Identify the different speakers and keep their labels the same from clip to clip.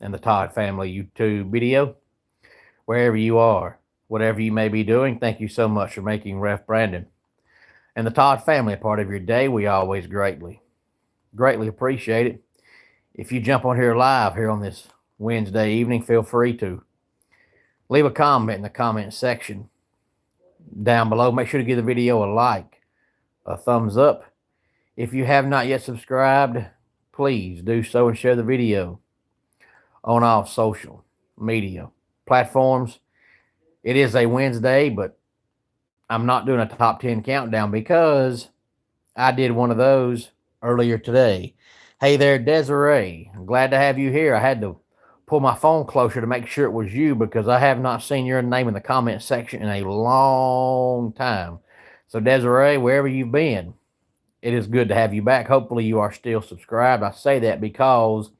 Speaker 1: and the Todd Family YouTube video. Wherever you are, whatever you may be doing, thank you so much for making Ref Brandon and the Todd Family a part of your day. We always greatly appreciate it. If you jump on here live here on this Wednesday evening, feel free to leave a comment in the comment section down below. Make sure to give the video a like, a thumbs up. If you have not yet subscribed, please do so and share the video on all social media platforms. It is a Wednesday, but I'm not doing a top 10 countdown because I did one of those earlier today. Hey there, Desiree. I'm glad to have you here. I had to pull my phone closer to make sure it was you because I have not seen your name in the comment section in a long time. So, Desiree, wherever you've been, it is good to have you back. Hopefully, you are still subscribed. I say that because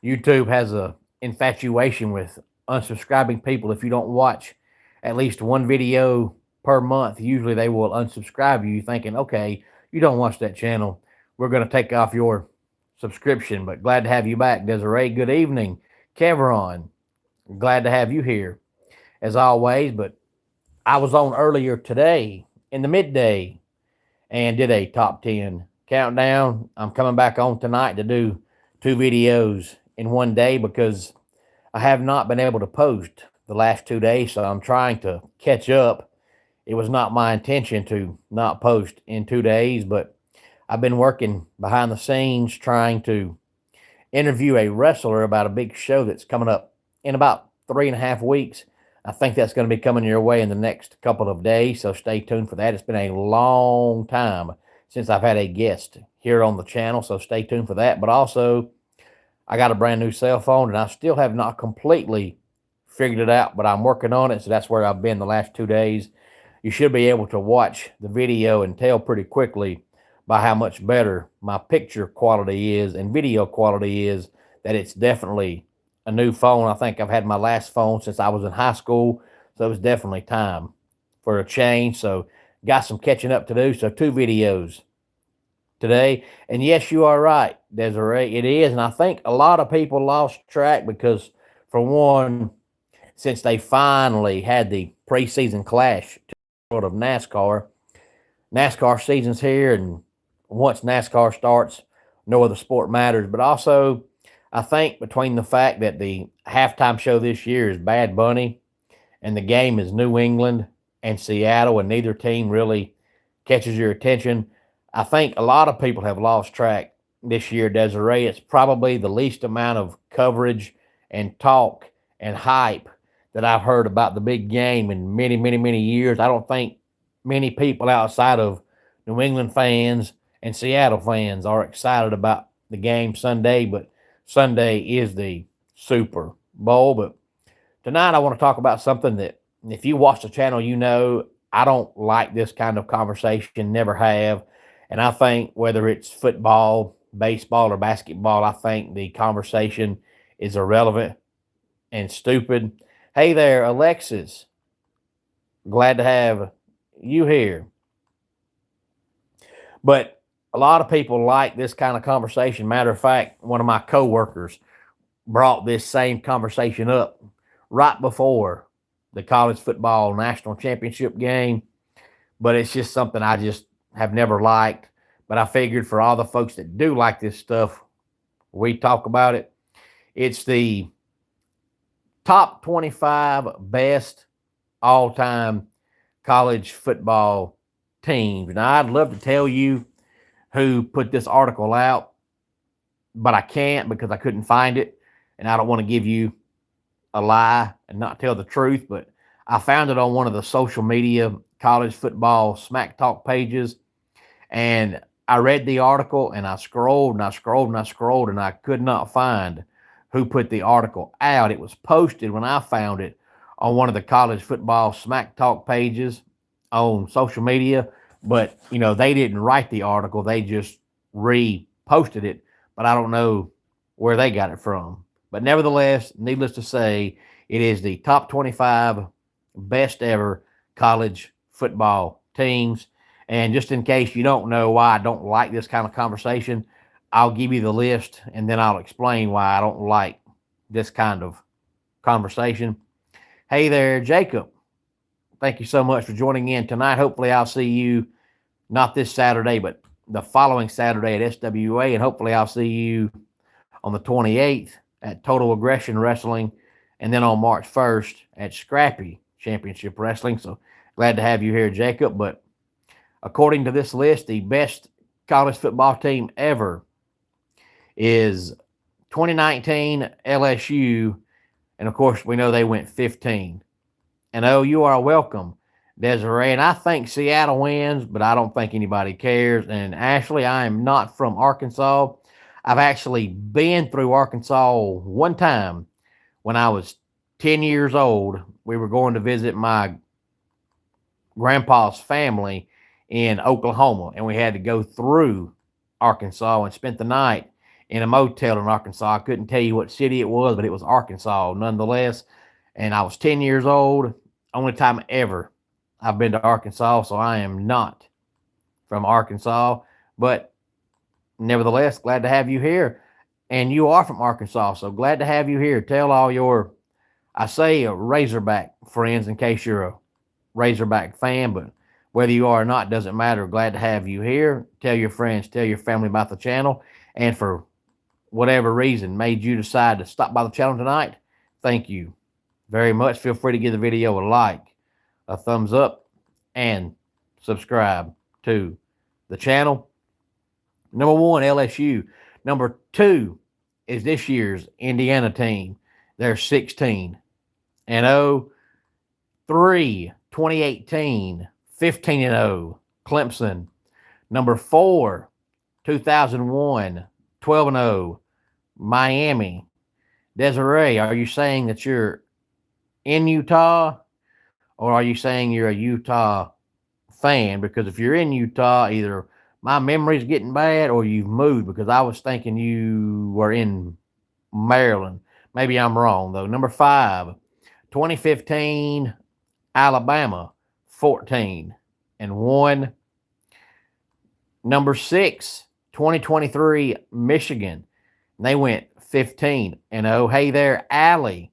Speaker 1: YouTube has a infatuation with unsubscribing people. If you don't watch at least one video per month, usually they will unsubscribe you thinking, okay, you don't watch that channel, we're going to take off your subscription. But glad to have you back, Desiree. Good evening, Kevron. Glad to have you here as always. But I was on earlier today in the midday and did a top 10 countdown. I'm coming back on tonight to do 2 videos in one day because I have not been able to post the last 2 days, so I'm trying to catch up. It was not my intention to not post in 2 days, but I've been working behind the scenes trying to interview a wrestler about a big show that's coming up in about 3.5 weeks. I think that's going to be coming your way in the next couple of days, so stay tuned for that. It's been a long time since I've had a guest here on the channel, so stay tuned for that. But also, I got a brand new cell phone, and I still have not completely figured it out, but I'm working on it, so that's where I've been the last 2 days. You should be able to watch the video and tell pretty quickly by how much better my picture quality is and video quality is that it's definitely a new phone. I think I've had my last phone since I was in high school, so it was definitely time for a change. So got some catching up to do. So 2 videos today. And yes, you are right, Desiree. It is. And I think a lot of people lost track because, for one, since they finally had the preseason clash sort of NASCAR season's here, and once NASCAR starts, no other sport matters. But also, I think between the fact that the halftime show this year is Bad Bunny and the game is New England and Seattle, and neither team really catches your attention, I think a lot of people have lost track this year, Desiree. It's probably the least amount of coverage and talk and hype that I've heard about the big game in many, many, many years. I don't think many people outside of New England fans and Seattle fans are excited about the game Sunday, but Sunday is the Super Bowl. But tonight I want to talk about something that, if you watch the channel, you know I don't like this kind of conversation, never have. And I think whether it's football, baseball, or basketball, I think the conversation is irrelevant and stupid. Hey there, Alexis. Glad to have you here. But a lot of people like this kind of conversation. Matter of fact, one of my coworkers brought this same conversation up right before the college football national championship game. But it's just something I just have never liked. But I figured for all the folks that do like this stuff, we talk about it. It's the top 25 best all-time college football teams. Now, I'd love to tell you who put this article out, but I can't because I couldn't find it, and I don't want to give you a lie and not tell the truth. But I found it on one of the social media college football smack talk pages, and I read the article, and I scrolled and I scrolled and I scrolled, and I could not find who put the article out. It was posted when I found it on one of the college football smack talk pages on social media, but they didn't write the article, they just reposted it. But I don't know where they got it from. But nevertheless, needless to say, it is the top 25 best ever college football teams. And just in case you don't know why I don't like this kind of conversation, I'll give you the list and then I'll explain why I don't like this kind of conversation. Hey there, Jacob. Thank you so much for joining in tonight. Hopefully, I'll see you not this Saturday, but the following Saturday at SWA, and hopefully, I'll see you on the 28th at Total Aggression Wrestling, and then on March 1st at Scrappy Championship Wrestling. So glad to have you here, Jacob. But according to this list, the best college football team ever is 2019 LSU, and of course, we know they went 15. And oh, you are welcome, Desiree. And I think Seattle wins, but I don't think anybody cares. And Ashley, I am not from Arkansas. I've actually been through Arkansas one time when I was 10 years old. We were going to visit my grandpa's family in Oklahoma, and we had to go through Arkansas and spent the night in a motel in Arkansas. I couldn't tell you what city it was, but it was Arkansas nonetheless. And I was 10 years old. Only time ever I've been to Arkansas, so I am not from Arkansas. But nevertheless, glad to have you here. And you are from Arkansas, so glad to have you here. Tell all your, I say Razorback friends in case you're a Razorback fan, but whether you are or not, doesn't matter. Glad to have you here. Tell your friends, tell your family about the channel. And for whatever reason made you decide to stop by the channel tonight, thank you very much. Feel free to give the video a like, a thumbs up, and subscribe to the channel. Number 1, LSU. Number 2 is this year's Indiana team. They're 16-0. 3, 2018, 15-0, Clemson. Number 4, 2001, 12-0, Miami. Desiree, are you saying that you're in Utah, or are you saying you're a Utah fan? Because if you're in Utah, either my memory's getting bad or you've moved, because I was thinking you were in Maryland. Maybe I'm wrong, though. Number 5, 2015, Alabama, 14-1. Number 6, 2023, Michigan. They went 15-0. Hey there, Allie.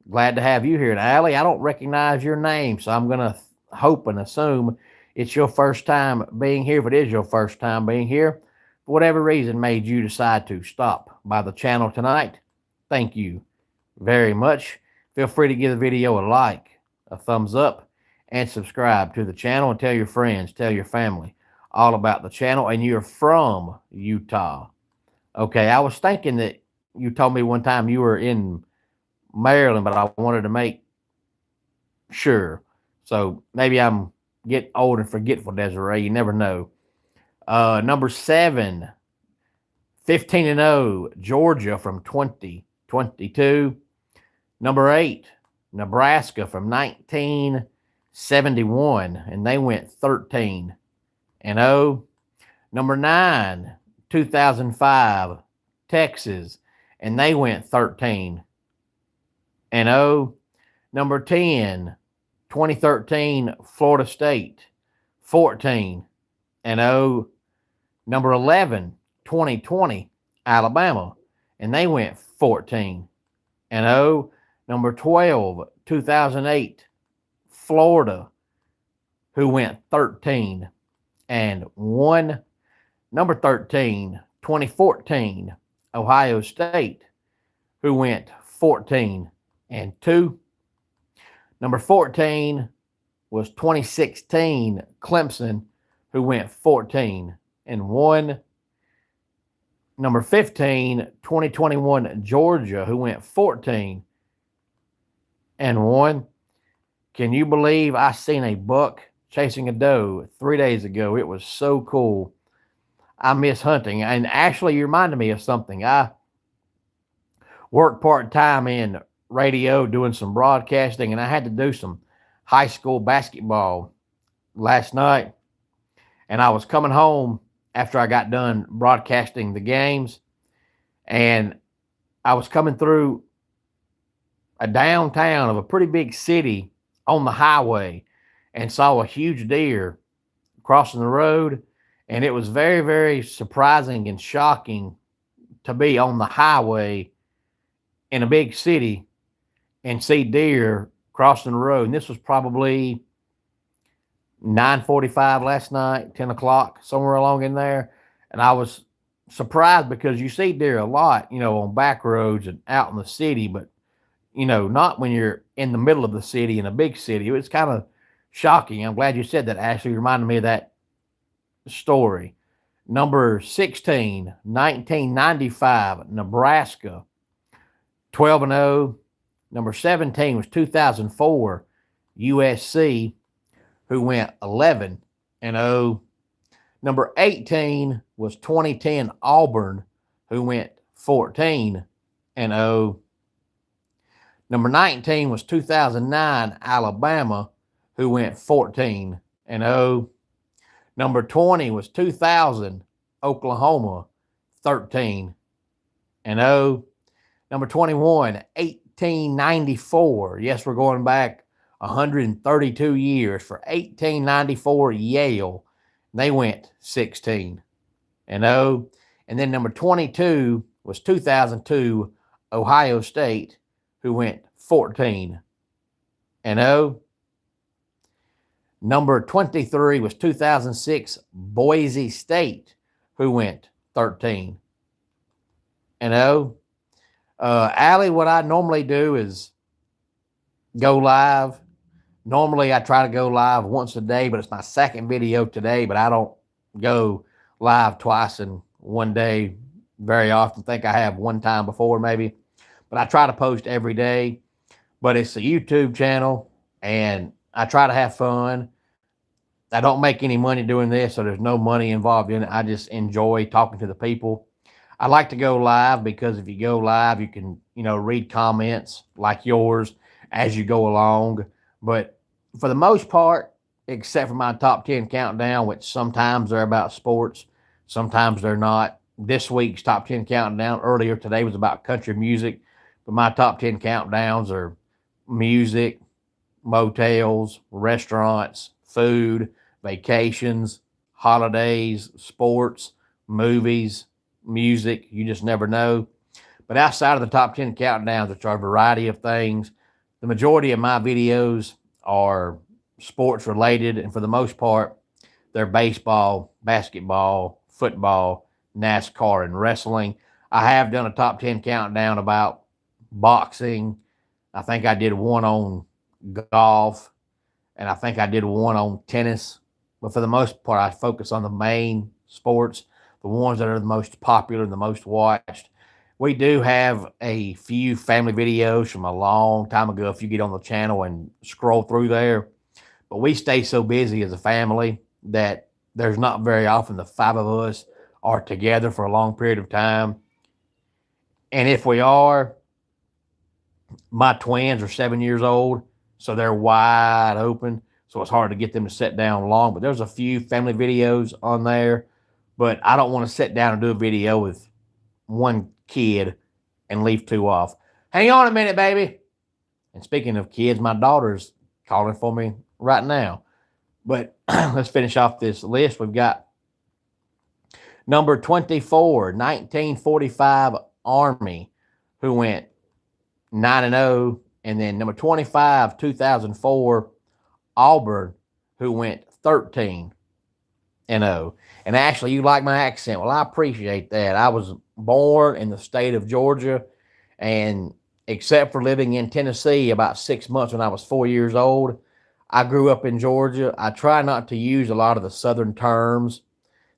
Speaker 1: Glad to have you here. And Allie, I don't recognize your name, so I'm going to hope and assume it's your first time being here. If it is your first time being here, for whatever reason made you decide to stop by the channel tonight, thank you very much. Feel free to give the video a like, a thumbs up, and subscribe to the channel, and tell your friends, tell your family all about the channel. And you're from Utah. Okay, I was thinking that you told me one time you were in Maryland, but I wanted to make sure. So maybe I'm getting old and forgetful, Desiree. You never know. Number 7, 15-0, Georgia from 2022. Number 8, Nebraska from 1971, and they went 13-0. Number 9, 2005, Texas, and they went 13-0. Number 10, 2013, Florida State, 14-0. Number 11, 2020, Alabama, and they went 14-0. Number 12, 2008, Florida, who went 13-1. Number 13, 2014, Ohio State, who went 14-2. Number 14 was 2016, Clemson, who went 14-1. Number 15, 2021, Georgia, who went 14-1. Can you believe I seen a buck chasing a doe 3 days ago? It was so cool. I miss hunting. And actually, you reminded me of something. I worked part-time in radio doing some broadcasting, and I had to do some high school basketball last night. And I was coming home after I got done broadcasting the games, and I was coming through a downtown of a pretty big city on the highway and saw a huge deer crossing the road. And it was very, very surprising and shocking to be on the highway in a big city and see deer crossing the road. And this was probably 9:45 last night, 10 o'clock, somewhere along in there. And I was surprised because you see deer a lot, on back roads and out in the city, but, not when you're in the middle of the city in a big city. It's kind of shocking. I'm glad you said that, Ashley. You reminded me of that story. Number 16, 1995, Nebraska, 12-0. Number 17 was 2004, USC, who went 11-0. Number 18 was 2010, Auburn, who went 14-0. Number 19 was 2009, Alabama, who went 14-0. Number 20 was 2000, Oklahoma, 13-0. Number 21, 1894. Yes, we're going back 132 years. For 1894, Yale, they went 16-0. And then number 22 was 2002, Ohio State, who went 14-0. Number 23 was 2006, Boise State, who went 13-0. Allie, what I normally do is go live. Normally I try to go live once a day, but it's my second video today, but I don't go live twice in one day very often. I think I have one time before maybe, but I try to post every day. But it's a YouTube channel and I try to have fun. I don't make any money doing this, so there's no money involved in it. I just enjoy talking to the people. I like to go live because if you go live, you can, read comments like yours as you go along. But for the most part, except for my top 10 countdown, which sometimes they're about sports, sometimes they're not. This week's top 10 countdown earlier today was about country music, but my top 10 countdowns are music, motels, restaurants, food, vacations, holidays, sports, movies, music. You just never know. But outside of the top 10 countdowns, which are a variety of things, the majority of my videos are sports related. And for the most part, they're baseball, basketball, football, NASCAR, and wrestling. I have done a top 10 countdown about boxing. I think I did one on golf, and I think I did one on tennis. But for the most part, I focus on the main sports, the ones that are the most popular and the most watched. We do have a few family videos from a long time ago if you get on the channel and scroll through there. But we stay so busy as a family that there's not very often the five of us are together for a long period of time. And if we are, my twins are 7 years old, so they're wide open. So it's hard to get them to sit down long. But there's a few family videos on there. But I don't want to sit down and do a video with one kid and leave two off. Hang on a minute, baby. And speaking of kids, my daughter's calling for me right now. But let's finish off this list. We've got number 24, 1945 Army, who went 9-0. And then number 25, 2004 Auburn, who went 13-0. And Ashley, you like my accent. Well, I appreciate that. I was born in the state of Georgia, and except for living in Tennessee about 6 months when I was 4 years old, I grew up in Georgia. I try not to use a lot of the Southern terms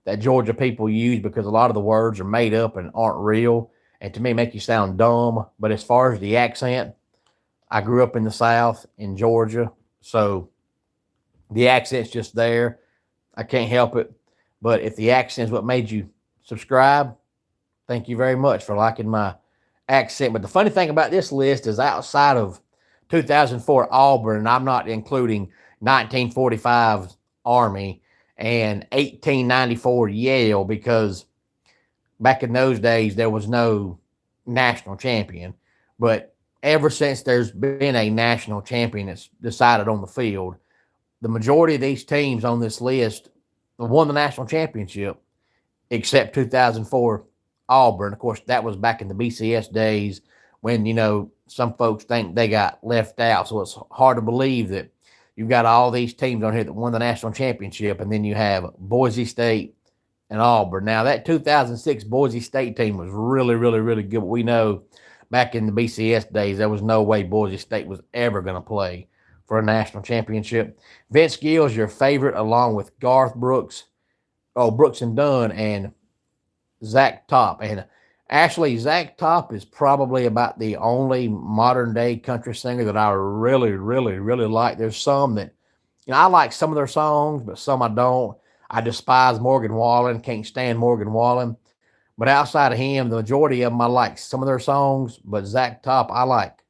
Speaker 1: that Georgia people use because a lot of the words are made up and aren't real, and to me make you sound dumb. But as far as the accent, I grew up in the South in Georgia, so the accent's just there. I can't help it. But if the accent's what made you subscribe, thank you very much for liking my accent. But the funny thing about this list is outside of 2004 Auburn, and I'm not including 1945 Army and 1894 Yale, because back in those days there was no national champion. But ever since there's been a national champion that's decided on the field, the majority of these teams on this list won the national championship, except 2004 Auburn. Of course, that was back in the BCS days when, some folks think they got left out. So it's hard to believe that you've got all these teams on here that won the national championship, and then you have Boise State and Auburn. Now, that 2006 Boise State team was really, really, really good. But we know back in the BCS days, there was no way Boise State was ever going to play for a national championship. Vince Gill's your favorite, along with Garth Brooks, Brooks and Dunn, and Zach Top. And actually, Zach Top is probably about the only modern day country singer that I really, really, really like. There's some that, I like some of their songs, but some I don't. I despise Morgan Wallen, can't stand Morgan Wallen. But outside of him, the majority of them, I like some of their songs. But Zach Top, I like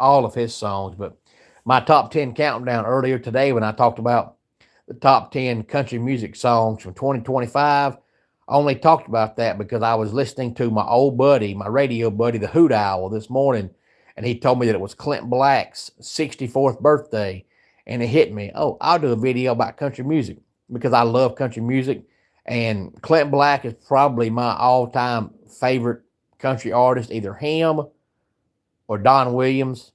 Speaker 1: all of his songs. But my top 10 countdown earlier today, when I talked about the top 10 country music songs from 2025, I only talked about that because I was listening to my old buddy, my radio buddy, the Hoot Owl, this morning, and he told me that it was Clint Black's 64th birthday, and it hit me. Oh, I'll do a video about country music because I love country music, and Clint Black is probably my all-time favorite country artist, either him or Don Williams.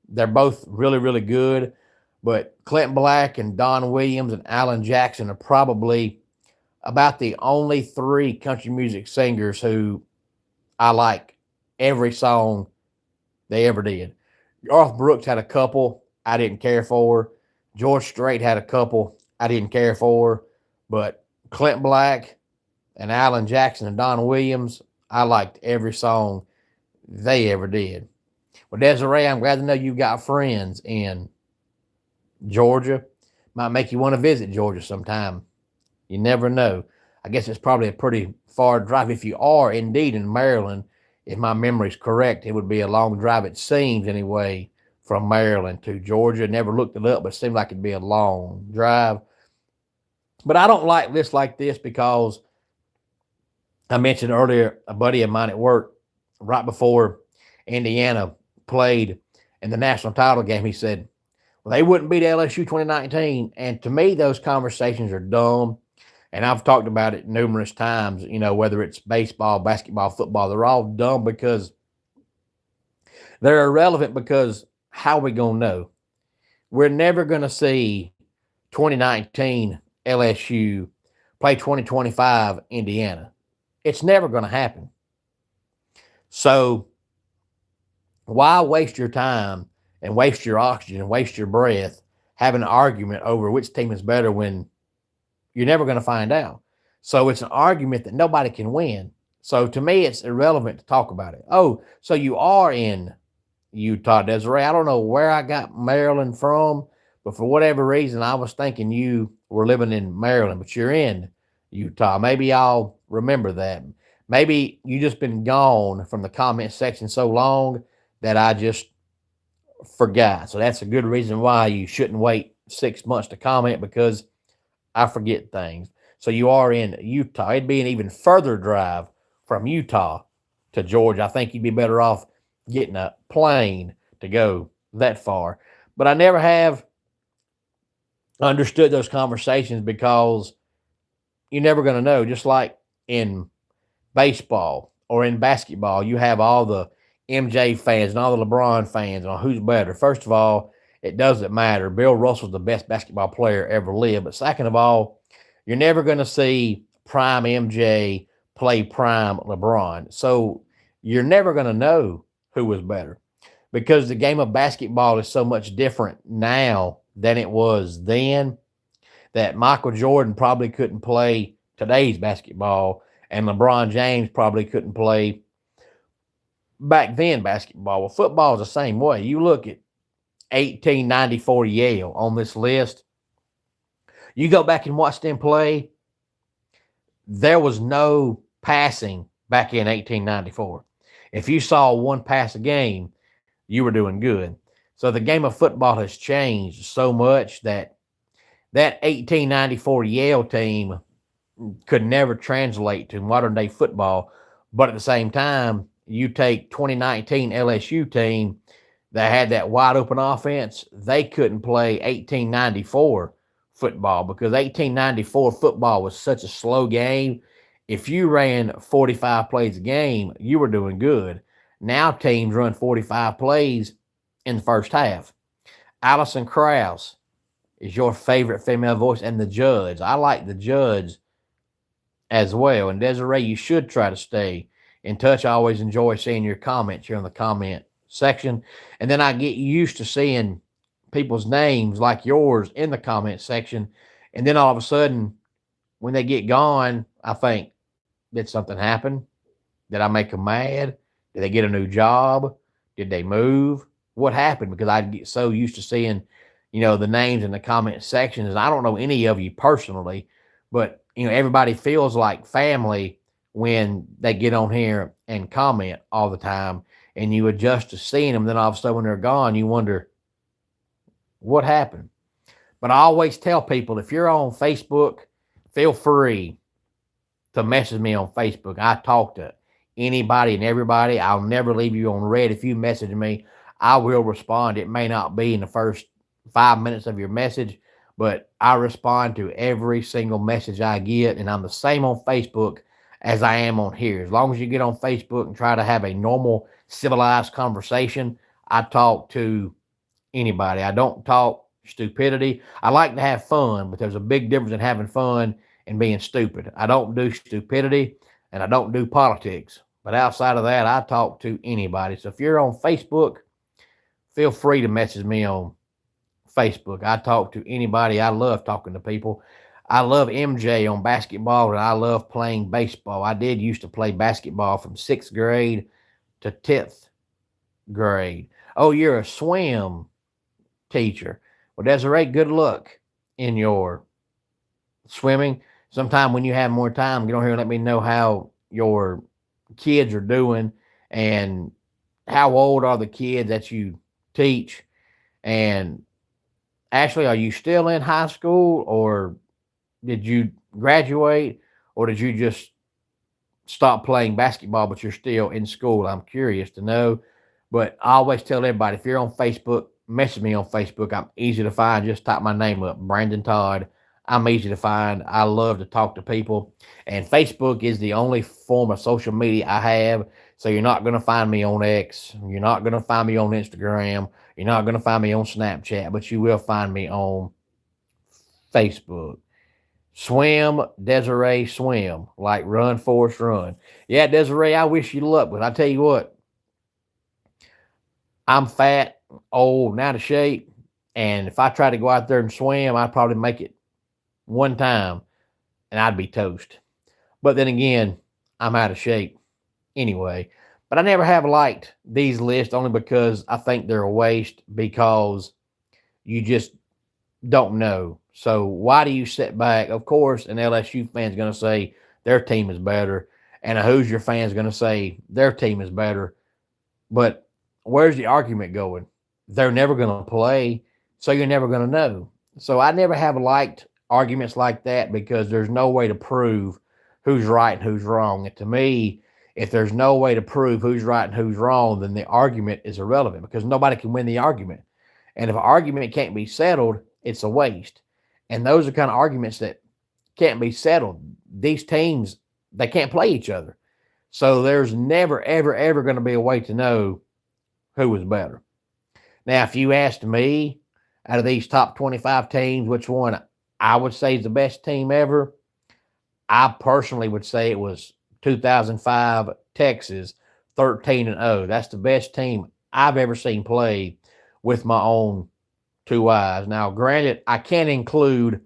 Speaker 1: They're both really, really good, but Clint Black and Don Williams and Alan Jackson are probably about the only three country music singers who I like every song they ever did. Garth Brooks had a couple I didn't care for. George Strait had a couple I didn't care for. But Clint Black and Alan Jackson and Don Williams, I liked every song they ever did. Well, Desiree, I'm glad to know you've got friends in Georgia. Might make you want to visit Georgia sometime. You never know. I guess it's probably a pretty far drive. If you are indeed in Maryland, if my memory's correct, it would be a long drive, it seems anyway, from Maryland to Georgia. Never looked it up, but it seemed like it'd be a long drive. But I don't like lists like this because I mentioned earlier a buddy of mine at work, right before Indiana played in the national title game, he said, well, they wouldn't beat LSU 2019. And to me, those conversations are dumb. And I've talked about it numerous times, whether it's baseball, basketball, football, they're all dumb because they're irrelevant because how are we going to know? We're never going to see 2019 LSU play 2025 Indiana. It's never going to happen. So why waste your time and waste your oxygen and waste your breath having an argument over which team is better when you're never going to find out? So it's an argument that nobody can win. So to me, it's irrelevant to talk about it. Oh, so you are in Utah, Desiree. I don't know where I got Maryland from, but for whatever reason, I was thinking you were living in Maryland, but you're in Utah. Maybe I'll remember that. Maybe you just been gone from the comment section so long that I just forgot. So that's a good reason why you shouldn't wait 6 months to comment, because I forget things. So you are in Utah. It'd be an even further drive from Utah to Georgia. I think you'd be better off getting a plane to go that far. But I never have understood those conversations because you're never going to know. Just like in baseball or in basketball, you have all the MJ fans and all the LeBron fans on who's better. First of all, it doesn't matter. Bill Russell's the best basketball player ever lived. But second of all, you're never going to see prime MJ play prime LeBron. So you're never going to know who was better because the game of basketball is so much different now than it was then, that Michael Jordan probably couldn't play today's basketball and LeBron James probably couldn't play back then basketball. Well, football is the same way. You look at 1894 Yale on this list. You go back and watch them play. There was no passing back in 1894. If you saw one pass a game, you were doing good. So the game of football has changed so much that 1894 Yale team could never translate to modern day football. But at the same time, you take 2019 LSU team that had that wide open offense, they couldn't play 1894 football because 1894 football was such a slow game. If you ran 45 plays a game, you were doing good. Now teams run 45 plays in the first half. Allison Krause is your favorite female voice, and the Judge. I like the Judge as well. And Desiree, you should try to stay in touch. I always enjoy seeing your comments here in the comment section. And then I get used to seeing people's names like yours in the comment section. And then all of a sudden, when they get gone, I think, did something happen? Did I make them mad? Did they get a new job? Did they move? What happened? Because I get so used to seeing, the names in the comment sections. And I don't know any of you personally, but everybody feels like family when they get on here and comment all the time, and you adjust to seeing them. Then all of a sudden when they're gone, you wonder what happened. But I always tell people, if you're on Facebook, feel free to message me on Facebook. I talk to anybody and everybody. I'll never leave you on red. If you message me, I will respond. It may not be in the first 5 minutes of your message, but I respond to every single message I get, and I'm the same on Facebook as I am on here. As long as you get on Facebook and try to have a normal, civilized conversation, I talk to anybody. I don't talk stupidity. I like to have fun, but there's a big difference in having fun and being stupid. I don't do stupidity, and I don't do politics. But outside of that, I talk to anybody. So if you're on Facebook, feel free to message me on Facebook. I talk to anybody. I love talking to people. I love MJ on basketball, and I love playing baseball. I did used to play basketball from 6th grade to 10th grade. Oh, you're a swim teacher. Well, Desiree, good luck in your swimming. Sometime when you have more time, get on here and let me know how your kids are doing and how old are the kids that you teach. And Ashley, are you still in high school, or did you graduate, or did you just stop playing basketball but you're still in school? I'm curious to know. But I always tell everybody, if you're on Facebook, message me on Facebook. I'm easy to find. Just type my name up, Brandon Todd. I'm easy to find. I love to talk to people. And Facebook is the only form of social media I have. So you're not going to find me on X. You're not going to find me on Instagram. You're not going to find me on Snapchat. But you will find me on Facebook. Swim, Desiree, swim. Like run, Forrest, run. Yeah, Desiree, I wish you luck. But I tell you what, I'm fat, old, and out of shape. And if I try to go out there and swim, I'd probably make it one time and I'd be toast. But then again, I'm out of shape anyway. But I never have liked these lists, only because I think they're a waste, because you just don't know. So why do you sit back? Of course, an LSU fan's going to say their team is better, and a Hoosier fan's going to say their team is better. But where's the argument going? They're never going to play, so you're never going to know. So I never have liked arguments like that, because there's no way to prove who's right and who's wrong. And to me, if there's no way to prove who's right and who's wrong, then the argument is irrelevant, because nobody can win the argument. And if an argument can't be settled, it's a waste. And those are kind of arguments that can't be settled. These teams, they can't play each other. So there's never, ever, ever going to be a way to know who was better. Now, if you asked me, out of these top 25 teams, which one I would say is the best team ever, I personally would say it was 2005 Texas, 13-0. That's the best team I've ever seen play with my own two eyes. Now, granted, I can't include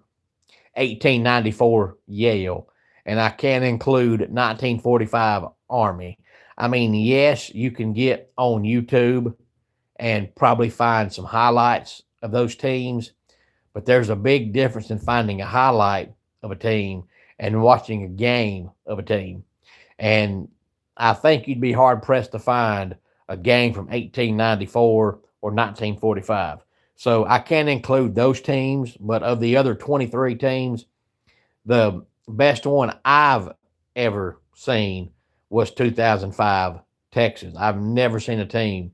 Speaker 1: 1894 Yale, and I can't include 1945 Army. I mean, yes, you can get on YouTube and probably find some highlights of those teams, but there's a big difference in finding a highlight of a team and watching a game of a team. And I think you'd be hard-pressed to find a game from 1894 or 1945. So I can't include those teams, but of the other 23 teams, the best one I've ever seen was 2005 Texas. I've never seen a team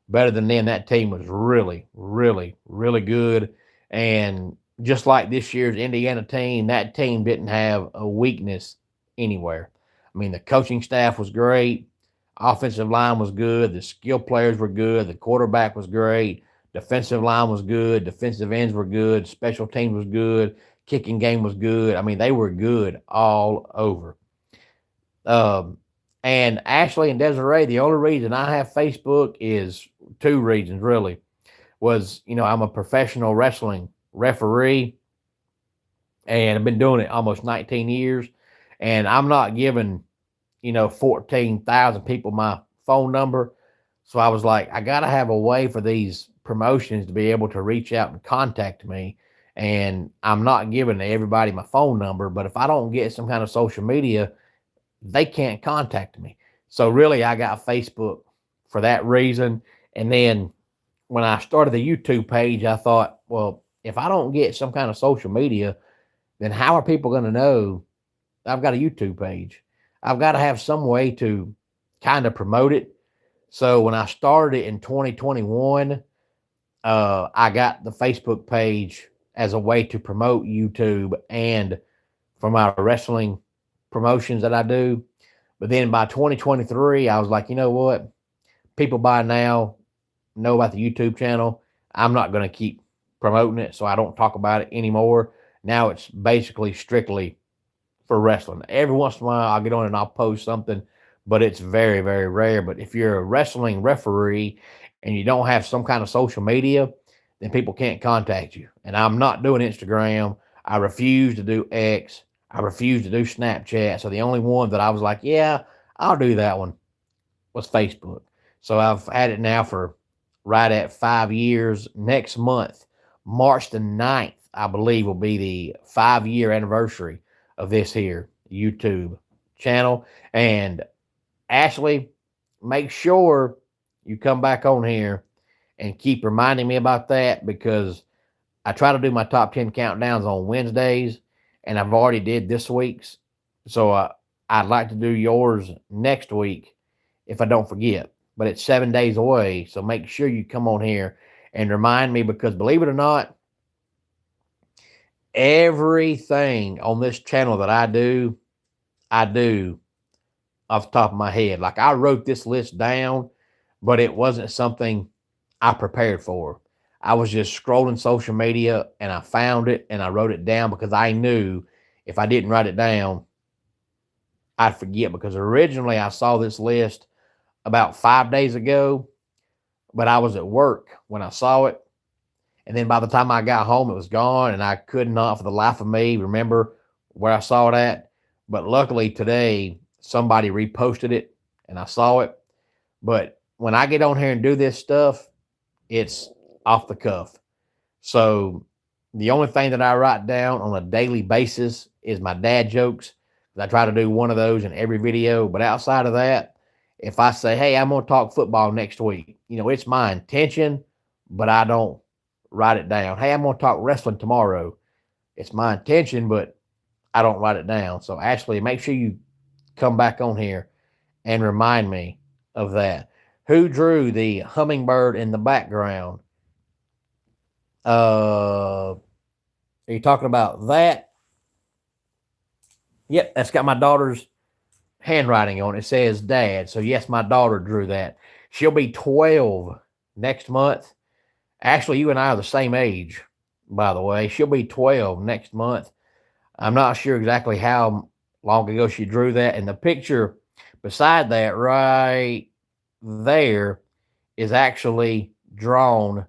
Speaker 1: better than them. That team was really, really, really good. And just like this year's Indiana team, that team didn't have a weakness anywhere. I mean, the coaching staff was great. Offensive line was good. The skill players were good. The quarterback was great. Defensive line was good. Defensive ends were good. Special teams was good. Kicking game was good. I mean, they were good all over. Um, and Ashley and Desiree, the only reason I have Facebook is two reasons, really. Was, I'm a professional wrestling referee, and I've been doing it almost 19 years. And I'm not giving, 14,000 people my phone number. So I was like, I got to have a way for these promotions to be able to reach out and contact me. And I'm not giving everybody my phone number, but if I don't get some kind of social media, they can't contact me. So really, I got Facebook for that reason. And then when I started the YouTube page, I thought, well, if I don't get some kind of social media, then how are people going to know I've got a YouTube page? I've got to have some way to kind of promote it. So when I started it in 2021, I got the Facebook page as a way to promote YouTube and for my wrestling promotions that I do. But then by 2023, I was like, you know what? People by now know about the YouTube channel. I'm not going to keep promoting it, so I don't talk about it anymore. Now it's basically strictly for wrestling. Every once in a while, I'll get on and I'll post something, but it's very, very rare. But if you're a wrestling referee and you don't have some kind of social media, then people can't contact you. And I'm not doing Instagram. I refuse to do X. I refuse to do Snapchat. So the only one that I was like, yeah, I'll do that one was Facebook. So I've had it now for right at 5 years. Next month, March the 9th, I believe, will be the 5-year anniversary of this here YouTube channel. And Ashley, make sure you come back on here and keep reminding me about that, because I try to do my top 10 countdowns on Wednesdays, and I've already did this week's. So I'd like to do yours next week if I don't forget. But it's 7 days away, so make sure you come on here and remind me, because believe it or not, everything on this channel that I do off the top of my head. Like, I wrote this list down, but it wasn't something I prepared for. I was just scrolling social media and I found it and I wrote it down, because I knew if I didn't write it down, I'd forget. Because originally I saw this list about 5 days ago, but I was at work when I saw it. And then by the time I got home, it was gone, and I could not for the life of me remember where I saw it at. But luckily today, somebody reposted it and I saw it. But when I get on here and do this stuff, it's off the cuff. So the only thing that I write down on a daily basis is my dad jokes. I try to do one of those in every video. But outside of that, if I say, hey, I'm going to talk football next week, it's my intention, but I don't write it down. Hey, I'm going to talk wrestling tomorrow. It's my intention, but I don't write it down. So Ashley, make sure you come back on here and remind me of that. Who drew the hummingbird in the background? Are you talking about that? Yep, that's got my daughter's handwriting on it. It says Dad. So yes, my daughter drew that. She'll be 12 next month. Actually, you and I are the same age, by the way. She'll be 12 next month. I'm not sure exactly how long ago she drew that. And the picture beside that right there is actually drawn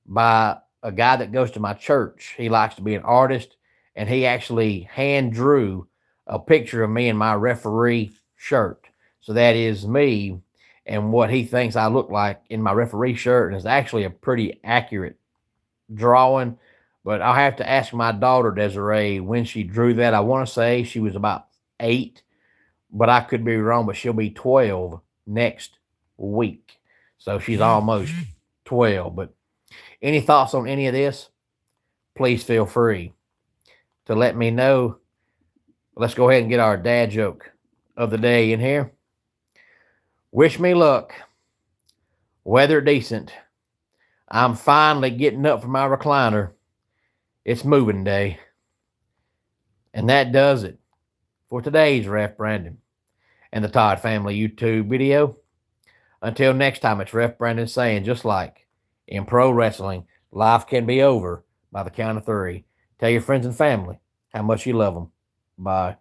Speaker 1: by a guy that goes to my church. He likes to be an artist, and he actually hand drew a picture of me in my referee shirt. So that is me and what he thinks I look like in my referee shirt. And it's actually a pretty accurate drawing. But I'll have to ask my daughter, Desiree, when she drew that. I want to say she was about 8, but I could be wrong. But she'll be 12 next week. So she's almost 12. But any thoughts on any of this? Please feel free to let me know. Let's go ahead and get our dad joke of the day in here. Wish me luck. Weather decent. I'm finally getting up from my recliner. It's moving day. And that does it for today's Ref Brandon and the Todd Family YouTube video. Until next time, it's Ref Brandon saying, just like in pro wrestling, life can be over by the count of three. Tell your friends and family how much you love them. Bye.